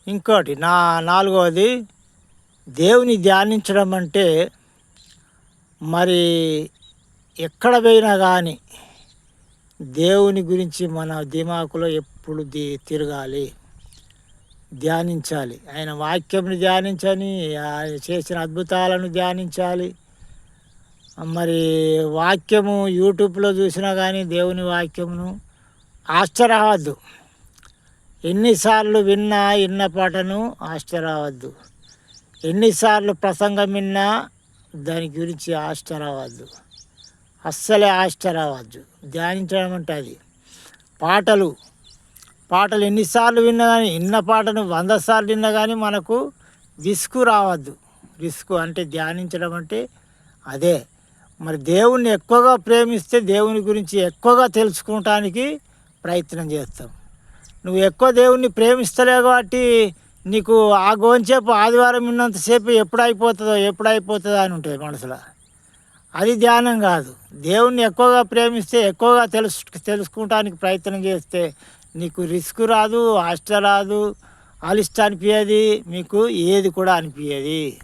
ఇంకోటి నాలుగవది, దేవుని ధ్యానించడం అంటే మరి ఎక్కడ పోయినా కానీ దేవుని గురించి మన దిమాకులో ఎప్పుడు తిరగాలి, ధ్యానించాలి. ఆయన వాక్యంని ధ్యానించని, ఆయన చేసిన అద్భుతాలను ధ్యానించాలి. మరి వాక్యము యూట్యూబ్లో చూసినా కానీ దేవుని వాక్యమును ఆశ్చర్యవద్దు. ఎన్నిసార్లు విన్న పాటను ఆశ్చర్యవద్దు. ఎన్నిసార్లు ప్రసంగం విన్నా దాని గురించి ఆశ్చర్యవద్దు. అస్సలే ఆశ్చర్యవద్దు. ధ్యానించడం అంటే అది. పాటలు ఎన్నిసార్లు విన్నా కానీ, విన్న పాటను 100 సార్లు విన్నా కానీ మనకు విసుగు రావద్దు. విసుగు అంటే ధ్యానించడం అంటే అదే. మరి దేవుణ్ణి ఎక్కువగా ప్రేమిస్తే దేవుని గురించి ఎక్కువగా తెలుసుకోవటానికి ప్రయత్నం చేస్తాం. నువ్వు ఎక్కువ దేవుణ్ణి ప్రేమిస్తలేవు కాబట్టి నీకు ఆ గోంచేపు ఆదివారం విన్నంతసేపు ఎప్పుడు అయిపోతుందో అని ఉంటుంది మనసులో. అది ధ్యానం కాదు. దేవుణ్ణి ఎక్కువగా ప్రేమిస్తే ఎక్కువగా తెలుసుకోవటానికి ప్రయత్నం చేస్తే నీకు రిస్క్ రాదు, ఆష్ట రాదు, అలిష్ట అనిపించేది, మీకు ఏది కూడా అనిపించేది.